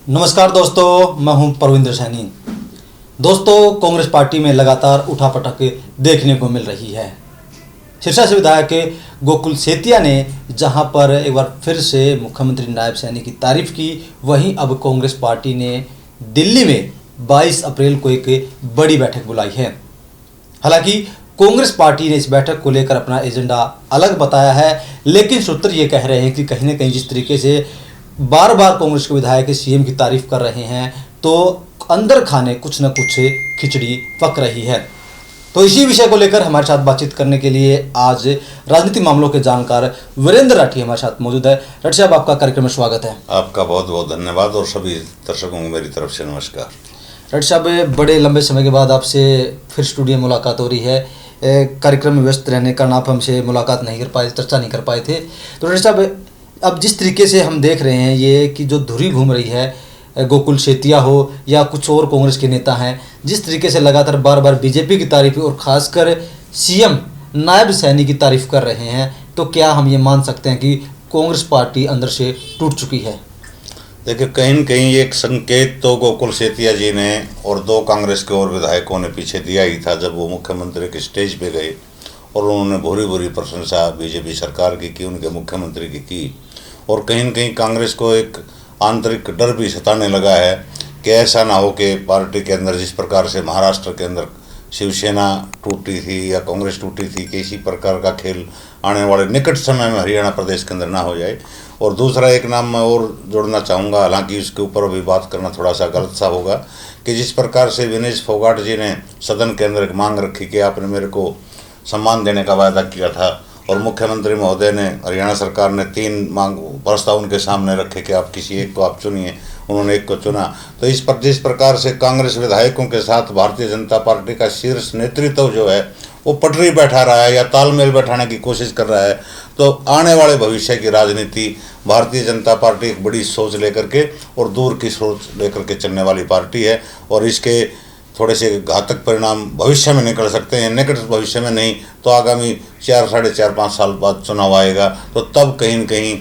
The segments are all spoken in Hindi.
नमस्कार दोस्तों, मैं हूं परविंदर सैनी। दोस्तों, कांग्रेस पार्टी में लगातार उठापटक देखने को मिल रही है। सिरसा से विधायक गोकुल सेतिया ने जहां पर एक बार फिर से मुख्यमंत्री नायब सैनी की तारीफ की, वहीं अब कांग्रेस पार्टी ने दिल्ली में 22 अप्रैल को एक बड़ी बैठक बुलाई है। हालांकि कांग्रेस पार्टी ने इस बैठक को लेकर अपना एजेंडा अलग बताया है, लेकिन सूत्र ये कह रहे हैं कि कहीं न कहीं जिस तरीके से बार बार कांग्रेस के विधायक सीएम की तारीफ कर रहे हैं, तो अंदर खाने कुछ न कुछ खिचड़ी पक रही है। तो इसी विषय को लेकर हमारे साथ बातचीत करने के लिए आज राजनीतिक मामलों के जानकार वीरेंद्र राठी हमारे साथ मौजूद है। राठी साहब, आपका कार्यक्रम में स्वागत है। आपका बहुत बहुत धन्यवाद और सभी दर्शकों को मेरी तरफ से नमस्कार। राठी साहब, बड़े लंबे समय के बाद आपसे फिर स्टूडियो में मुलाकात हो रही है। कार्यक्रम में व्यस्त रहने का आप हमसे मुलाकात नहीं कर पाए, चर्चा नहीं कर पाए थे। तो राठी साहब, अब जिस तरीके से हम देख रहे हैं ये कि जो धुरी घूम रही है, गोकुल सेतिया हो या कुछ और कांग्रेस के नेता हैं, जिस तरीके से लगातार बार बार बीजेपी की तारीफ और ख़ासकर सीएम नायब सैनी की तारीफ कर रहे हैं, तो क्या हम ये मान सकते हैं कि कांग्रेस पार्टी अंदर से टूट चुकी है? देखिए, कहीं न कहीं एक संकेत तो गोकुल सेतिया जी ने और दो कांग्रेस के और विधायकों ने पीछे दिया ही था जब वो मुख्यमंत्री के स्टेज पे गए और उन्होंने भूरी भूरी प्रशंसा बीजेपी सरकार की उनके मुख्यमंत्री की। और कहीं न कहीं कांग्रेस को एक आंतरिक डर भी सताने लगा है कि ऐसा ना हो कि पार्टी के अंदर जिस प्रकार से महाराष्ट्र के अंदर शिवसेना टूटी थी या कांग्रेस टूटी थी, कि इसी प्रकार का खेल आने वाले निकट समय में हरियाणा प्रदेश के अंदर ना हो जाए। और दूसरा एक नाम मैं और जोड़ना चाहूँगा, हालांकि उसके ऊपर भी बात करना थोड़ा सा गलत सा होगा, कि जिस प्रकार से विनेश फोगाट जी ने सदन के अंदर एक मांग रखी कि आपने मेरे को सम्मान देने का वायदा किया था, और मुख्यमंत्री महोदय ने, हरियाणा सरकार ने 3 मांग प्रस्ताव उनके सामने रखे कि आप किसी एक को आप चुनिए, उन्होंने एक को चुना। तो जिस प्रकार से कांग्रेस विधायकों के साथ भारतीय जनता पार्टी का शीर्ष नेतृत्व जो है वो पटरी बैठा रहा है या तालमेल बैठाने की कोशिश कर रहा है, तो आने वाले भविष्य की राजनीति भारतीय जनता पार्टी एक बड़ी सोच लेकर के और दूर की सोच लेकर के चलने वाली पार्टी है, और इसके थोड़े से घातक परिणाम भविष्य में निकल सकते हैं। निकट भविष्य में नहीं तो आगामी 4, साढ़े 4, 5 साल बाद चुनाव आएगा, तो तब कहीं न कहीं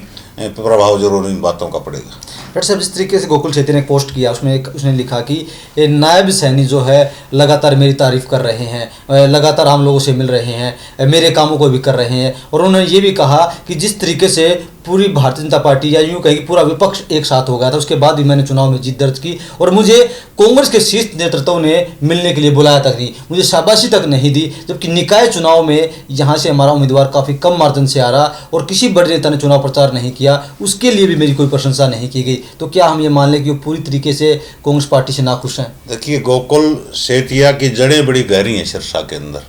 प्रभाव जरूर इन बातों का पड़ेगा। डॉक्टर साहब, जिस तरीके से गोकुल सेतिया ने पोस्ट किया, उसमें उसने लिखा कि नायब सैनी जो है लगातार मेरी तारीफ़ कर रहे हैं, लगातार आम लोगों से मिल रहे हैं, मेरे कामों को भी कर रहे हैं। और उन्होंने ये भी कहा कि जिस तरीके से पूरी भारतीय जनता पार्टी या यूँ कहें कि पूरा विपक्ष एक साथ हो गया था, उसके बाद भी मैंने चुनाव में जीत दर्ज की और मुझे कांग्रेस के शीर्ष नेतृत्व ने मिलने के लिए बुलाया तक नहीं, मुझे शाबाशी तक नहीं दी, जबकि निकाय चुनाव में यहाँ से हमारा उम्मीदवार काफ़ी कम मार्जिन से आ रहा और किसी बड़े नेता ने चुनाव प्रचार नहीं किया, उसके लिए भी मेरी कोई प्रशंसा नहीं की गई। तो क्या हम ये मान लें कि वो पूरी तरीके से कांग्रेस पार्टी से नाखुश हैं? देखिए, गोकुल सेतिया की जड़ें बड़ी गहरी हैं सिरसा के अंदर।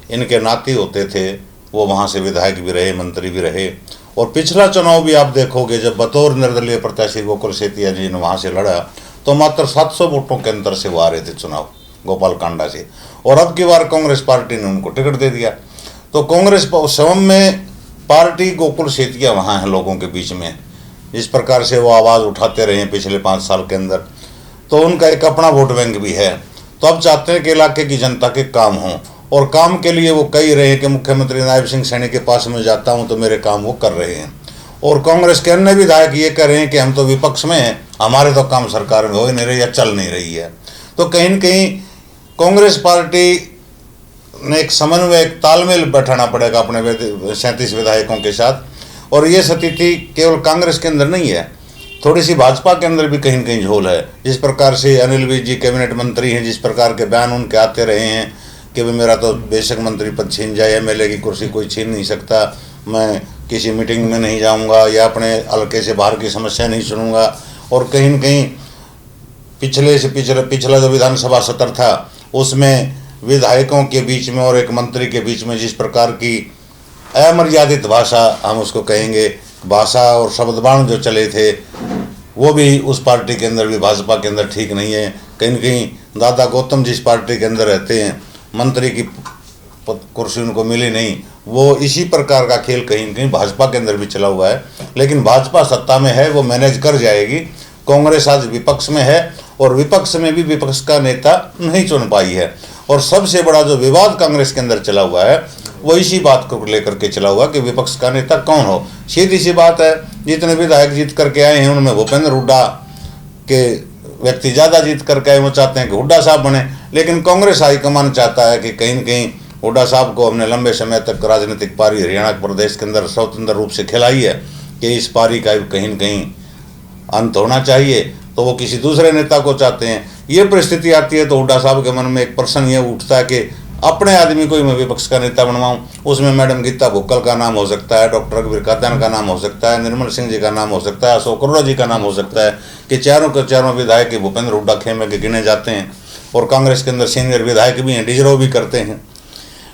इनके नाती होते थे, वो वहाँ से विधायक भी रहे, मंत्री भी रहे। और पिछला चुनाव भी आप देखोगे, जब बतौर निर्दलीय प्रत्याशी गोकुल सेतिया जी ने वहाँ से लड़ा, तो मात्र 700 वोटों के अंतर से वो आ रहे थे चुनाव गोपाल कांडा से, और अब की बार कांग्रेस पार्टी ने उनको टिकट दे दिया। तो कांग्रेस स्वयं में पार्टी गोकुल सेतिया वहाँ है लोगों के बीच में, जिस प्रकार से वो आवाज़ उठाते रहे हैं पिछले 5 साल के अंदर, तो उनका एक अपना वोट बैंक भी है। तो अब चाहते हैं कि इलाके की जनता के काम हों, और काम के लिए वो कह रहे हैं कि मुख्यमंत्री नायब सिंह सैनी के पास में जाता हूं तो मेरे काम वो कर रहे हैं। और कांग्रेस के अन्य विधायक ये कह रहे हैं कि हम तो विपक्ष में हैं, हमारे तो काम सरकार में हो ही नहीं रही या चल नहीं रही है। तो कहीं न कहीं कांग्रेस पार्टी ने एक समन्वय, एक तालमेल बैठाना पड़ेगा अपने 37 विधायकों के साथ। और ये स्थिति केवल कांग्रेस के अंदर नहीं है, थोड़ी सी भाजपा के अंदर भी कहीं न कहीं झोल है। जिस प्रकार से अनिल विज जी कैबिनेट मंत्री हैं, जिस प्रकार के बयान उनके आते रहे हैं कि भाई मेरा तो बेशक मंत्री पद छीन जाए, MLA की कुर्सी कोई छीन नहीं सकता, मैं किसी मीटिंग में नहीं जाऊंगा या अपने हल्के से बाहर की समस्या नहीं सुनूंगा। और कहीं न कहीं पिछला जो विधानसभा सत्र था उसमें विधायकों के बीच में और एक मंत्री के बीच में जिस प्रकार की अमर्यादित भाषा, हम उसको कहेंगे, भाषा और शब्दबाण जो चले थे, वो भी उस पार्टी के अंदर भी, भाजपा के अंदर ठीक नहीं है। कहीं न कहीं दादा गौतम जिस पार्टी के अंदर रहते हैं, मंत्री की कुर्सी उनको मिली नहीं, वो इसी प्रकार का खेल कहीं न कहीं भाजपा के अंदर भी चला हुआ है। लेकिन भाजपा सत्ता में है, वो मैनेज कर जाएगी। कांग्रेस आज विपक्ष में है और विपक्ष में भी विपक्ष का नेता नहीं चुन पाई है। और सबसे बड़ा जो विवाद कांग्रेस के अंदर चला हुआ है वो इसी बात को लेकर के चला हुआ कि विपक्ष का नेता कौन हो। सीधी सी बात है, जितने विधायक जीत करके आए हैं उनमें भूपेंद्र हुड्डा के व्यक्ति ज़्यादा जीत करके आए, वो चाहते हैं कि हुड्डा साहब बने। लेकिन कांग्रेस हाईकमान चाहता है कि कहीं न कहीं हुड्डा साहब को हमने लंबे समय तक राजनीतिक पारी हरियाणा प्रदेश के अंदर स्वतंत्र रूप से खिलाई है कि इस पारी का कहीं न कहीं अंत होना चाहिए, तो वो किसी दूसरे नेता को चाहते हैं। ये परिस्थिति आती है तो हुड्डा साहब के मन में एक प्रश्न ये उठता है कि अपने आदमी को ही मैं विपक्ष का नेता बनवाऊं। उसमें मैडम गीता भुक्कल का नाम हो सकता है, डॉक्टर रघुवीर कादयान का नाम हो सकता है, निर्मल सिंह जी का नाम हो सकता है, अशोक अरोड़ा जी का नाम हो सकता है, कि चारों के चारों विधायक भूपेंद्र हुड्डा खेमे के गिने जाते हैं। और कांग्रेस के अंदर सीनियर विधायक भी हैं, डिजरो भी करते हैं।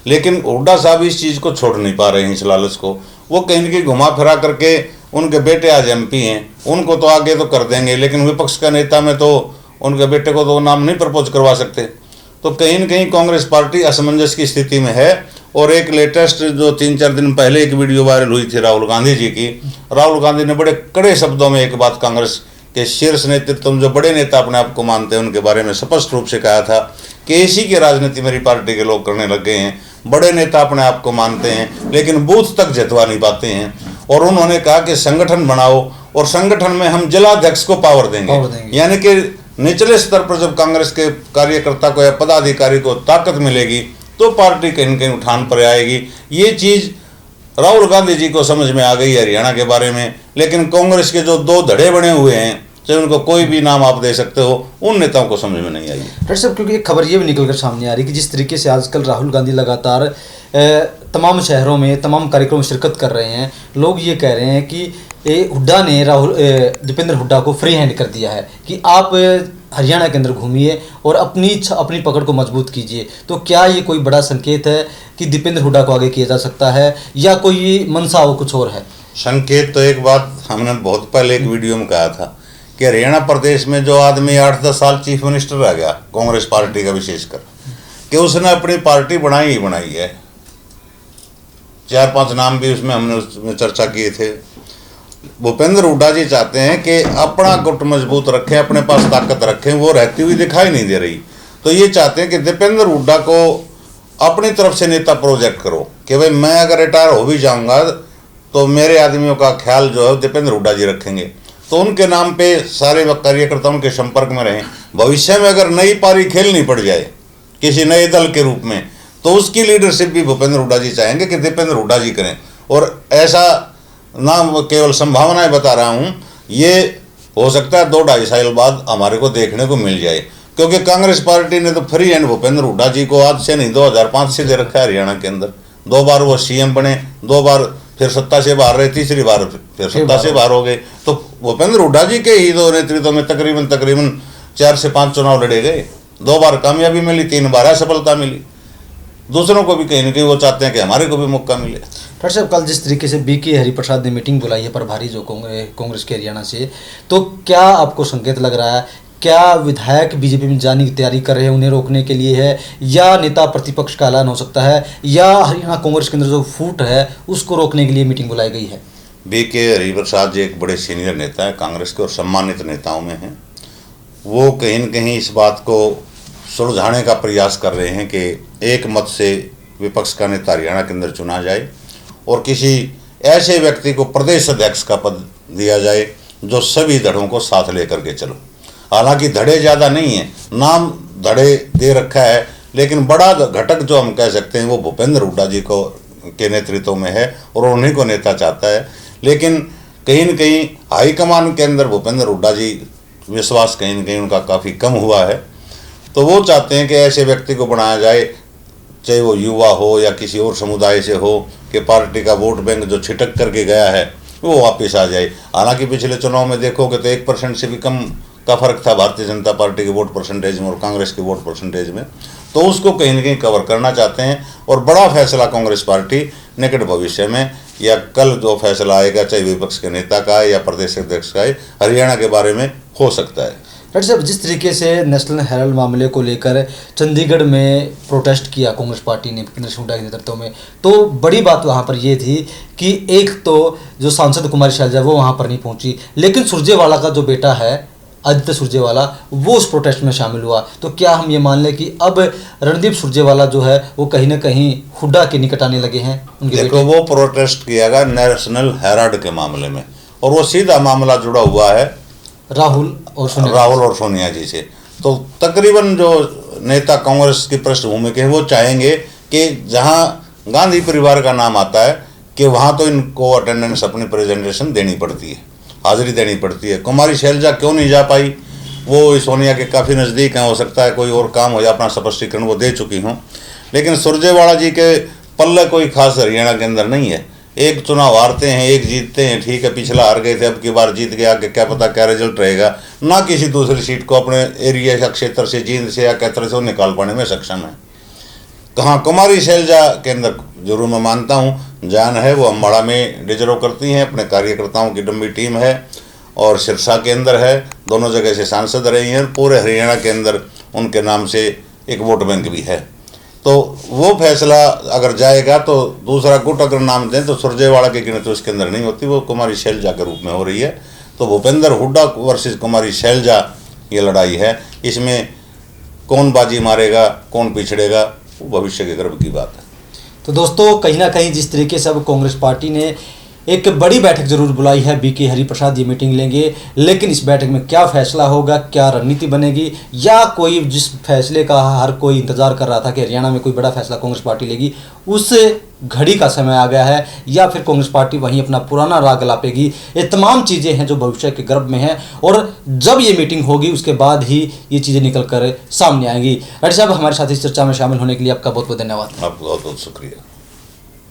लेकिन हुड्डा साहब इस चीज़ को छोड़ नहीं पा रहे हैं, इस लालच को। वो कहीं न कहीं घुमा फिरा करके, उनके बेटे आज MP हैं, उनको तो आगे तो कर देंगे, लेकिन विपक्ष का नेता में तो उनके बेटे को तो नाम नहीं प्रपोज करवा सकते। तो कहीं न कहीं कांग्रेस पार्टी असमंजस की स्थिति में है। और एक लेटेस्ट जो 3-4 दिन पहले एक वीडियो वायरल हुई थी राहुल गांधी जी की, राहुल गांधी ने बड़े कड़े शब्दों में एक बात कांग्रेस के शीर्ष नेतृत्व जो बड़े नेता अपने आप को मानते हैं उनके बारे में स्पष्ट रूप से कहा था कि इसी की राजनीति मेरी पार्टी के लोग करने लग गए हैं। बड़े नेता अपने आप को मानते हैं लेकिन बूथ तक जितवा नहीं पाते हैं। और उन्होंने कहा कि संगठन बनाओ और संगठन में हम जिलाध्यक्ष को पावर देंगे। यानी कि निचले स्तर पर जब कांग्रेस के कार्यकर्ता को या पदाधिकारी को ताकत मिलेगी तो पार्टी कहीं न कहीं उठान पर आएगी। ये चीज़ राहुल गांधी जी को समझ में आ गई है हरियाणा के बारे में। लेकिन कांग्रेस के जो 2 धड़े बने हुए हैं, चाहे उनको कोई भी नाम आप दे सकते हो, उन नेताओं को समझ में नहीं आई। डॉक्टर साहब, क्योंकि एक खबर ये भी निकल कर सामने आ रही है कि जिस तरीके से आजकल राहुल गांधी लगातार तमाम शहरों में तमाम कार्यक्रमों में शिरकत कर रहे हैं, लोग ये कह रहे हैं कि हुड्डा ने दीपेंद्र हुड्डा को फ्री हैंड कर दिया है कि आप हरियाणा के अंदर घूमिए और अपनी पकड़ को मजबूत कीजिए। तो क्या ये कोई बड़ा संकेत है कि दीपेंद्र हुड्डा को आगे किया जा सकता है या कोई मंशा हो कुछ और है? संकेत तो एक बात हमने बहुत पहले एक वीडियो में कहा था कि हरियाणा प्रदेश में जो आदमी 8-10 साल चीफ मिनिस्टर रह गया कांग्रेस पार्टी का, विशेषकर कि उसने अपनी पार्टी बनाई ही बनाई है। 4-5 नाम भी उसमें चर्चा किए थे। भूपेंद्र हुड्डा जी चाहते हैं कि अपना गुट मजबूत रखें, अपने पास ताकत रखें, वो रहती हुई दिखाई नहीं दे रही। तो ये चाहते हैं कि दीपेंद्र हुड्डा को अपनी तरफ से नेता प्रोजेक्ट करो कि भाई मैं अगर रिटायर हो भी जाऊंगा तो मेरे आदमियों का ख्याल जो है दीपेंद्र हुड्डा जी रखेंगे। तो उनके नाम पे सारे कार्यकर्ता उनके संपर्क में रहें। भविष्य में अगर नई पारी खेलनी पड़ जाए किसी नए दल के रूप में तो उसकी लीडरशिप भी भूपेंद्र हुड्डा जी चाहेंगे कि दीपेंद्र हुड्डा जी करें। और ऐसा ना केवल संभावनाएं बता रहा हूं, ये हो सकता है 2-2.5 साल बाद हमारे को देखने को मिल जाए। क्योंकि कांग्रेस पार्टी ने तो फ्री हैंड भूपेंद्र हुड्डा जी को आज से नहीं 2005 से दे रखा है हरियाणा के अंदर। 2 बार वो CM बने, 2 बार फिर सत्ता से बाहर रहे, तीसरी बार फिर सत्ता से बाहर हो गए। तो भूपेंद्र हुड्डा जी के ही 2 नेतृत्व में तकरीबन 4 से 5 चुनाव लड़े गए। 2 बार कामयाबी मिली, 3 बार असफलता मिली। दूसरों को भी कहीं ना कहीं वो चाहते हैं कि हमारे को भी मौका मिले। डॉक्टर साहब, कल जिस तरीके से BK हरिप्रसाद ने मीटिंग बुलाई है प्रभारी जो कांग्रेस के हरियाणा से, तो क्या आपको संकेत लग रहा है क्या विधायक बीजेपी में जाने की तैयारी कर रहे हैं, उन्हें रोकने के लिए है, या नेता प्रतिपक्ष का ऐलान हो सकता है, या हरियाणा कांग्रेस के अंदर जो फूट है उसको रोकने के लिए मीटिंग बुलाई गई है? BK हरिप्रसाद जी एक बड़े सीनियर नेता है कांग्रेस के और सम्मानित नेताओं में हैं। वो कहीं न कहीं इस बात को सुलझाने का प्रयास कर रहे हैं कि एक मत से विपक्ष का नेता हरियाणा के अंदर चुना जाए और किसी ऐसे व्यक्ति को प्रदेश अध्यक्ष का पद दिया जाए जो सभी धड़ों को साथ लेकर के चलो। हालांकि धड़े ज़्यादा नहीं हैं, नाम धड़े दे रखा है, लेकिन बड़ा घटक जो हम कह सकते हैं वो भूपेंद्र हुड्डा जी को के नेतृत्व में है और उन्हीं को नेता चाहता है। लेकिन कहीं न कहीं हाईकमान के अंदर भूपेंद्र हुड्डा जी विश्वास कहीं न कहीं उनका काफ़ी कम हुआ है। तो वो चाहते हैं कि ऐसे व्यक्ति को बनाया जाए, चाहे वो युवा हो या किसी और समुदाय से हो, कि पार्टी का वोट बैंक जो छिटक करके गया है वो वापस आ जाए। हालांकि पिछले चुनाव में देखोगे तो 1% से भी कम का फर्क था भारतीय जनता पार्टी के वोट परसेंटेज में और कांग्रेस के वोट परसेंटेज में। तो उसको कहीं न कहीं कवर करना चाहते हैं और बड़ा फैसला कांग्रेस पार्टी निकट भविष्य में या कल जो फैसला आएगा, चाहे विपक्ष के नेता का है या प्रदेश अध्यक्ष का है, हरियाणा के बारे में हो सकता है। डॉक्टर साहब, जिस तरीके से नेशनल हेराल्ड मामले को लेकर चंडीगढ़ में प्रोटेस्ट किया कांग्रेस पार्टी ने दीपेंद्र हुड्डा के नेतृत्व में, तो बड़ी बात वहाँ पर ये थी कि एक तो जो सांसद कुमारी शैलजा वो वहाँ पर नहीं पहुँची, लेकिन सुरजेवाला का जो बेटा है आदित्य सुरजेवाला वो उस प्रोटेस्ट में शामिल हुआ। तो क्या हम ये मान लें कि अब रणदीप सुरजेवाला जो है वो कहीं ना कहीं हुड्डा के निकट आने लगे हैं? देखो, वो प्रोटेस्ट किया गया नेशनल हेराल्ड के मामले में और वो सीधा मामला जुड़ा हुआ है राहुल और सोनिया राहुल और सोनिया जी से। तो तकरीबन जो नेता कांग्रेस की पृष्ठभूमि के हैं वो चाहेंगे कि जहां गांधी परिवार का नाम आता है कि वहां तो इनको अटेंडेंस अपनी प्रेजेंटेशन देनी पड़ती है, हाजिरी देनी पड़ती है। कुमारी शैलजा क्यों नहीं जा पाई? वो सोनिया के काफ़ी नज़दीक हैं, हो सकता है कोई और काम हो या अपना स्पष्टीकरण वो दे चुकी हों। लेकिन सुरजेवाला जी के पल्ले कोई खास हरियाणा के अंदर नहीं है। एक चुनाव हारते हैं, एक जीतते हैं, ठीक है, पिछला हार गए थे, अब की बार जीत गया, आगे क्या पता क्या रिजल्ट रहेगा। ना किसी दूसरी सीट को अपने एरिया या क्षेत्र से, जींद से या कैथर से निकाल पाने में सक्षम है। कहाँ कुमारी शैलजा के अंदर जरूर मैं मानता हूँ जान है, वो अम्बाड़ा में डिजर्व करती हैं, अपने कार्यकर्ताओं की लंबी टीम है और सिरसा के अंदर है, दोनों जगह से सांसद रही हैं। पूरे हरियाणा के अंदर उनके नाम से एक वोट बैंक भी है। तो वो फैसला अगर जाएगा तो दूसरा गुट अगर नाम दें तो सुरजेवाला की गिनती तो उसके अंदर नहीं होती, वो कुमारी शैलजा के रूप में हो रही है। तो भूपेंद्र हुड्डा वर्सेस कुमारी शैलजा ये लड़ाई है। इसमें कौन बाजी मारेगा, कौन पिछड़ेगा, वो भविष्य के गर्व की बात है। तो दोस्तों, कहीं ना कहीं जिस तरीके से अब कांग्रेस पार्टी ने एक बड़ी बैठक जरूर बुलाई है, बीके हरिप्रसाद ये मीटिंग लेंगे, लेकिन इस बैठक में क्या फैसला होगा, क्या रणनीति बनेगी, या कोई जिस फैसले का हर कोई इंतजार कर रहा था कि हरियाणा में कोई बड़ा फैसला कांग्रेस पार्टी लेगी, उस घड़ी का समय आ गया है, या फिर कांग्रेस पार्टी वहीं अपना पुराना राग लापेगी। ये तमाम चीज़ें हैं जो भविष्य के गर्भ में हैं, और जब ये मीटिंग होगी उसके बाद ही ये चीज़ें निकल कर सामने आएंगी। अरे साहब, हमारे साथ इस चर्चा में शामिल होने के लिए आपका बहुत बहुत धन्यवाद। आपका बहुत बहुत शुक्रिया।